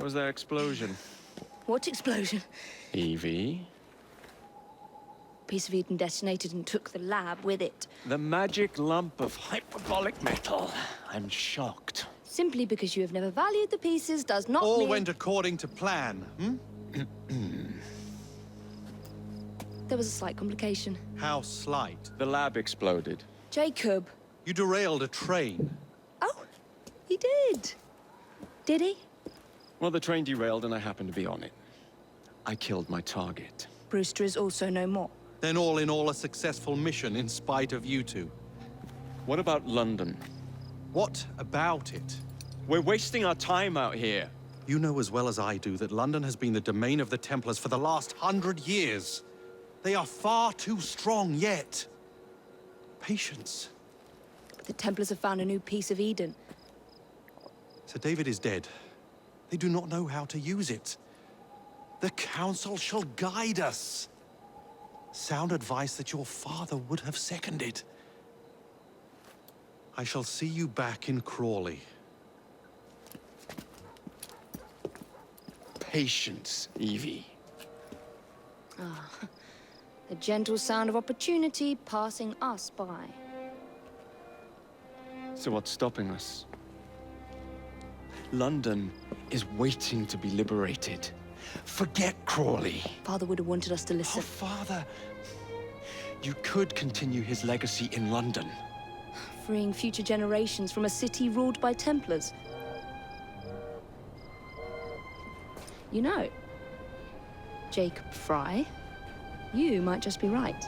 was that explosion? What explosion? Evie? Piece of Eden detonated and took the lab with it. The magic lump of hyperbolic metal. I'm shocked. Simply because you have never valued the pieces does not mean... All went according to plan, hmm? There was a slight complication. How slight? The lab exploded. Jacob. You derailed a train. Oh, he did. Did he? Well, the train derailed and I happened to be on it. I killed my target. Brewster is also no more. Then all in all, a successful mission in spite of you two. What about London? What about it? We're wasting our time out here. You know as well as I do that London has been the domain of the Templars for the last 100 years. They are far too strong yet. Patience. But the Templars have found a new piece of Eden. Sir David is dead. They do not know how to use it. The Council shall guide us. Sound advice that your father would have seconded. I shall see you back in Crawley. Patience, Evie. Ah, the gentle sound of opportunity passing us by. So what's stopping us? London is waiting to be liberated. Forget Crawley. Father would have wanted us to Oh, listen. Father. You could continue his legacy in London. Freeing future generations from a city ruled by Templars. You know, Jacob Frye, you might just be right.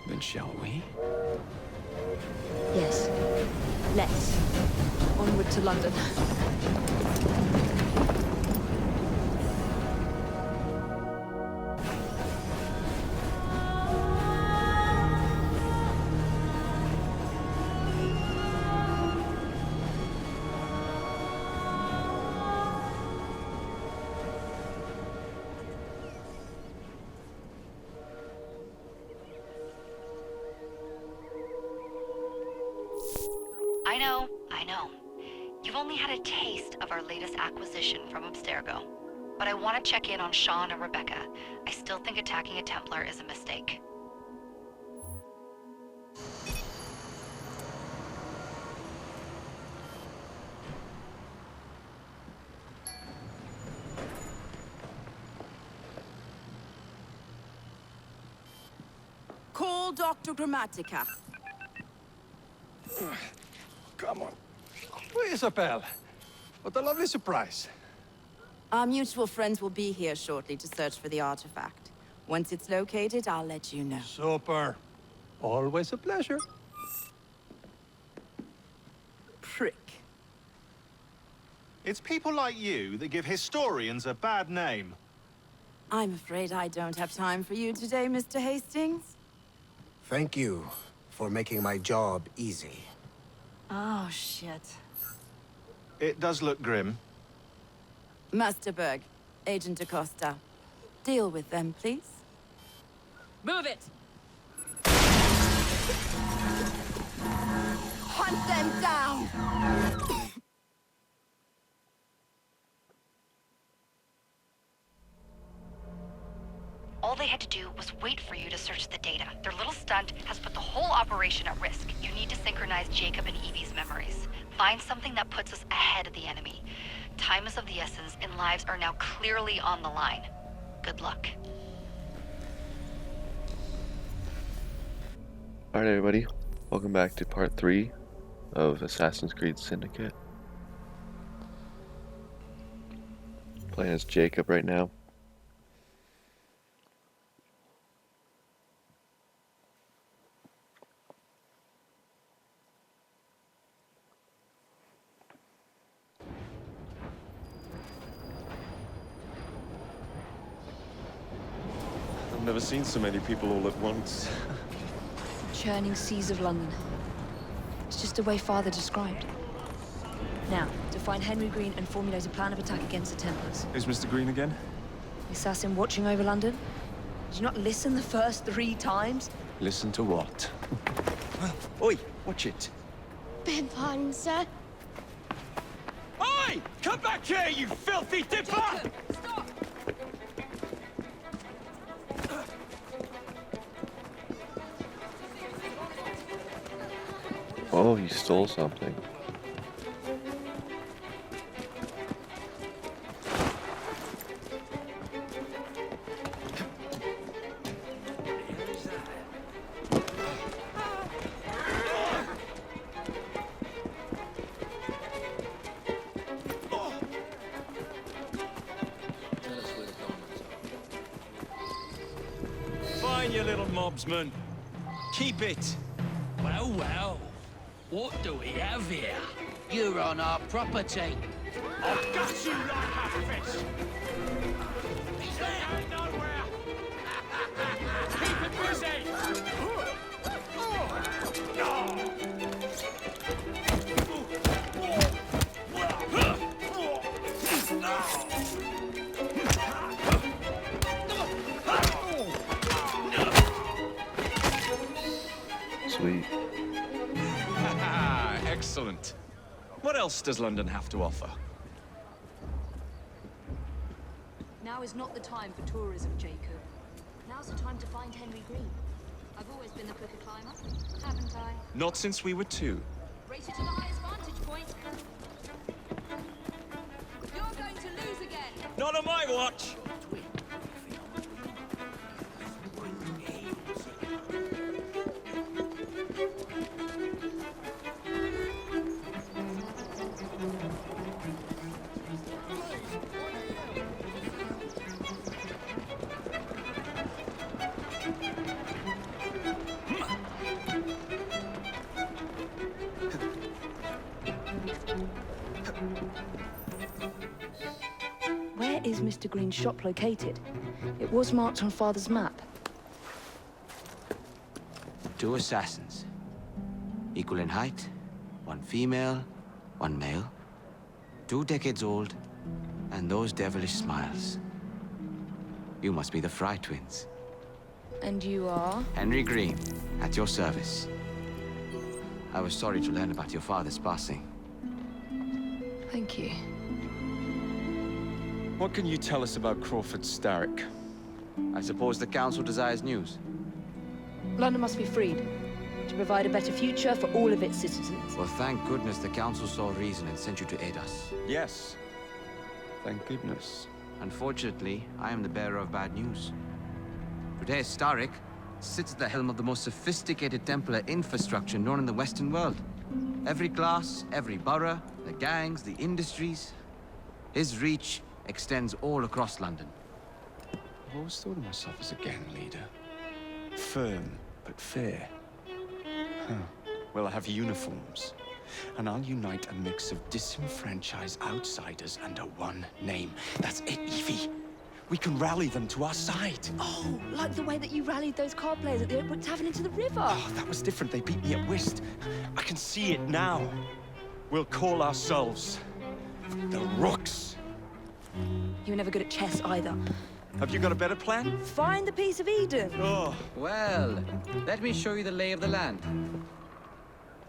Then shall we? Yes. Let's. Onward to London. I know. You've only had a taste of our latest acquisition from Abstergo. But I want to check in on Sean and Rebecca. I still think attacking a Templar is a mistake. Call Dr. Grammatica. Come on. Isabel. What a lovely surprise. Our mutual friends will be here shortly to search for the artifact. Once it's located, I'll let you know. Super. Always a pleasure. Prick. It's people like you that give historians a bad name. I'm afraid I don't have time for you today, Mr. Hastings. Thank you for making my job easy. Oh, shit. It does look grim. Master Berg, Agent Acosta. Deal with them, please. Move it! Hunt them down! All they had to do was wait for you to search the data. Their little stunt has put the whole operation at risk. You need to synchronize Jacob and Evie's memories. Find something that puts us ahead of the enemy. Time is of the essence, and lives are now clearly on the line. Good luck. Alright everybody, welcome back to part 3 of Assassin's Creed Syndicate. Playing as Jacob right now. I've never seen so many people all at once. Churning seas of London. It's just the way Father described. Now, to find Henry Green and formulate a plan of attack against the Templars. Who's Mr. Green again? The assassin watching over London? Did you not listen the first 3 times? Listen to what? Oi, watch it. Beg pardon, sir. Oi! Come back here, you filthy dipper! Jacob, stop! Oh, he stole something. Fine, you little mobsman. Keep it. Well, well. What do we have here? You're on our property. I'll gut you like a fish! He's there! Nowhere! Keep it busy! Sweet. Excellent. What else does London have to offer? Now is not the time for tourism, Jacob. Now's the time to find Henry Green. I've always been the quicker climber, haven't I? Not since we were 2. Race you to the highest vantage point. You're going to lose again. Not on my watch! Where is Mr. Green's shop located? It was marked on Father's map. 2 assassins. Equal in height, 1 female, 1 male. 2 decades old, and those devilish smiles. You must be the Frye twins. And you are? Henry Green, at your service. I was sorry to learn about your father's passing. Thank you. What can you tell us about Crawford Starrick? I suppose the Council desires news. London must be freed, to provide a better future for all of its citizens. Well, thank goodness the Council saw reason and sent you to aid us. Yes. Thank goodness. Unfortunately, I am the bearer of bad news. Today, Starrick sits at the helm of the most sophisticated Templar infrastructure known in the Western world. Every class, every borough, the gangs, the industries. His reach extends all across London. I've always thought of myself as a gang leader. Firm, but fair. Huh. Well, I have uniforms. And I'll unite a mix of disenfranchised outsiders under one name. That's it, Evie. We can rally them to our side. Oh, like the way that you rallied those card players at the Oakwood Tavern into the river. Oh, that was different. They beat me at whist. I can see it now. We'll call ourselves the Rooks. You were never good at chess either. Have you got a better plan? Find the piece of Eden. Oh, Well, let me show you the lay of the land.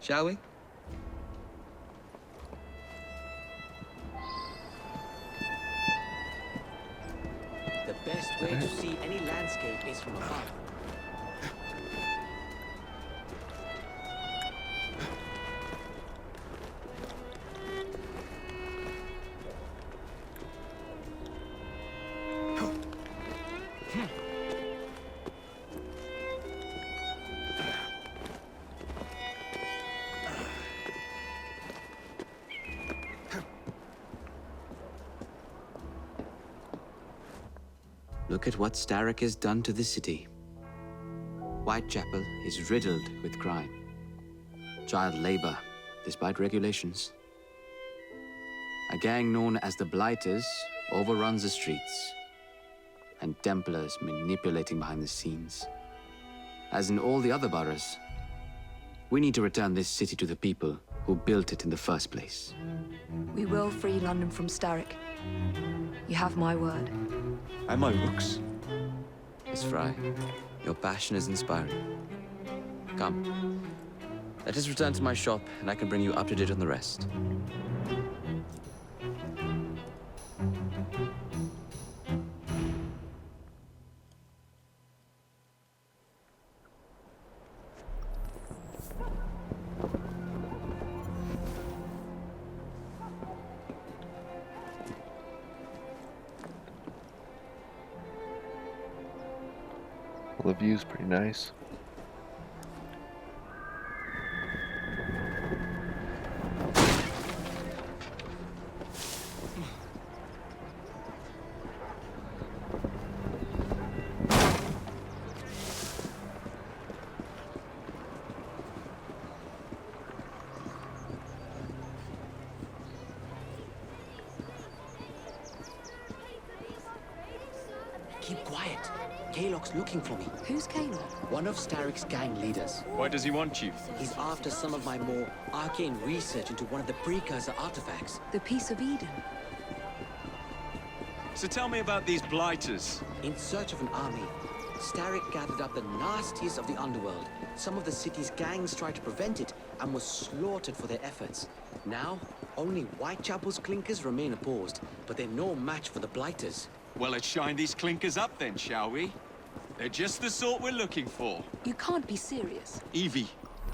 Shall we? The best way to see any landscape is from above. Look at what Starrick has done to the city. Whitechapel is riddled with crime. Child labor, despite regulations. A gang known as the Blighters overruns the streets, and Templars manipulating behind the scenes. As in all the other boroughs, we need to return this city to the people who built it in the first place. We will free London from Starrick. You have my word. and my Rooks. Miss Frye, your passion is inspiring. Come, let us return to my shop, and I can bring you up to date on the rest. Well, the view's pretty nice. Keep quiet. Kalok's looking for me. Who's Caleb? One of Starrick's gang leaders. Why does he want you? He's after some of my more arcane research into one of the precursor artifacts. The Piece of Eden. So tell me about these blighters. In search of an army, Starrick gathered up the nastiest of the underworld. Some of the city's gangs tried to prevent it and were slaughtered for their efforts. Now, only Whitechapel's clinkers remain opposed, but they're no match for the blighters. Well, let's shine these clinkers up then, shall we? They're just the sort we're looking for. You can't be serious. Evie,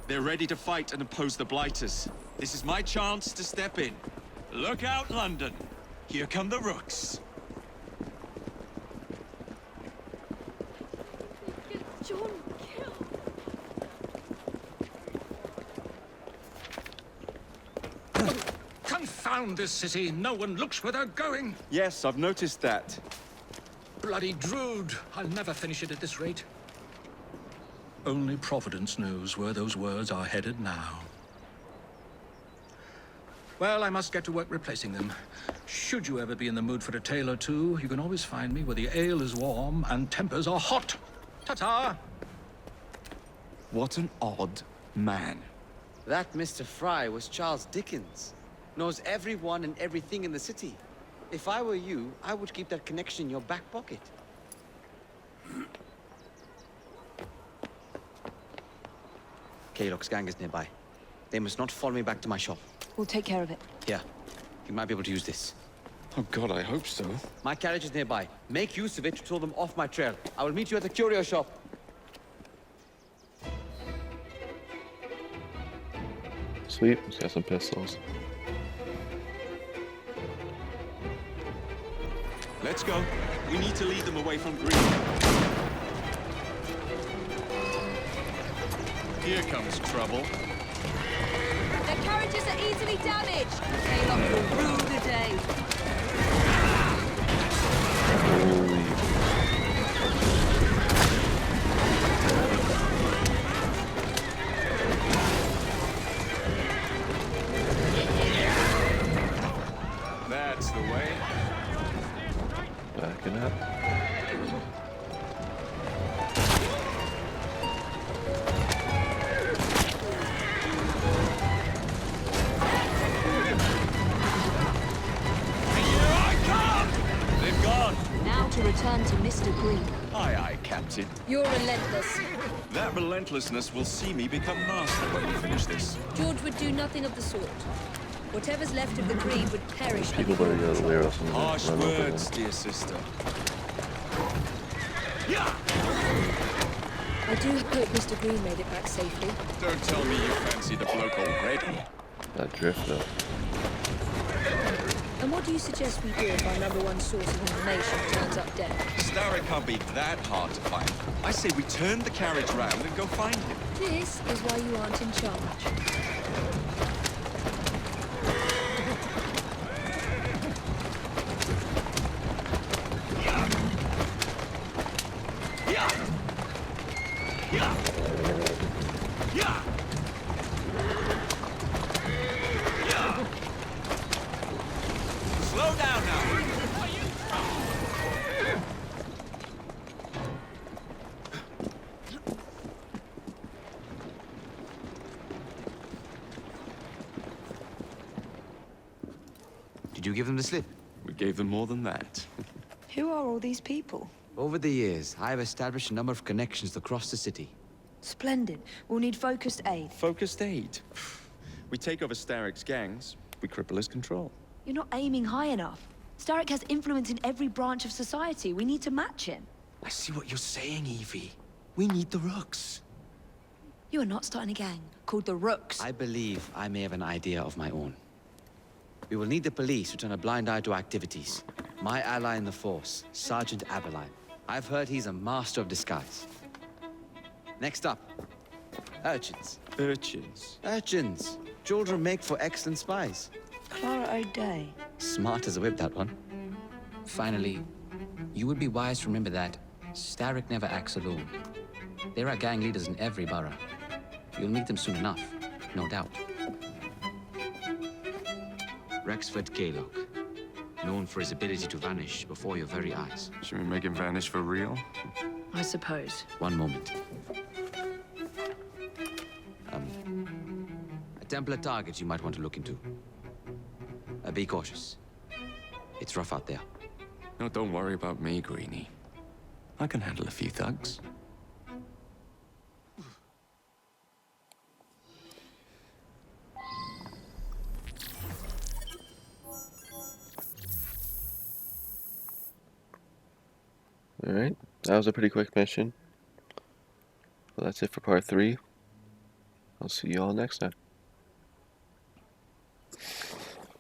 they're ready to fight and oppose the blighters. This is my chance to step in. Look out, London. Here come the rooks. John, kill. Confound this city. No one looks where they're going. Yes, I've noticed that. Bloody Drood. I'll never finish it at this rate. Only Providence knows where those words are headed now. Well, I must get to work replacing them. Should you ever be in the mood for a tale or two, you can always find me where the ale is warm and tempers are hot. Ta-ta! What an odd man. That Mr. Frye was Charles Dickens. Knows everyone and everything in the city. If I were you, I would keep that connection in your back pocket. Kalok's gang is nearby. They must not follow me back to my shop. We'll take care of it. Here, you might be able to use this. Oh God, I hope so. My carriage is nearby. Make use of it to throw them off my trail. I will meet you at the curio shop. Sweet, he's got some pistols. Let's go. We need to lead them away from Greed. Here comes trouble. Their carriages are easily damaged. Kalok will rule the day. Holy. That's the way. Backing up. Now to return to Mr. Green. Aye, aye, Captain. You're relentless. That relentlessness will see me become master when we finish this. George would do nothing of the sort. Whatever's left of the Creed would perish. People better get out of the way or else I'm gonna Harsh run over them. words, dear sister. I do hope Mr. Green made it back safely. Don't tell me you fancy the bloke already. That drift though. And what do you suggest we do if our #1 source of information turns up dead? Starrick can't be that hard to find. I say we turn the carriage round and go find him. This is why you aren't in charge. Slow down now. Did you give them the slip? We gave them more than that. Who are all these people? Over the years, I have established a number of connections across the city. Splendid. We'll need focused aid. Focused aid. We take over Starrick's gangs, we cripple his control. You're not aiming high enough. Starrick has influence in every branch of society. We need to match him. I see what you're saying, Evie. We need the rooks. You are not starting a gang called the Rooks. I believe I may have an idea of my own. We will need the police to turn a blind eye to activities. My ally in the force, Sergeant Aberline. I've heard he's a master of disguise. Next up, urchins. Urchins. Urchins. Children make for excellent spies. Clara O'Day. Smart as a whip, that one. Finally, you would be wise to remember that Starrick never acts alone. There are gang leaders in every borough. You'll meet them soon enough, no doubt. Rexford Gaylock, known for his ability to vanish before your very eyes. Should we make him vanish for real? I suppose. One moment. A Templar target you might want to look into. Be cautious. It's rough out there. No, don't worry about me, Greenie. I can handle a few thugs. Alright, that was a pretty quick mission. Well, that's it for part 3. I'll see you all next time.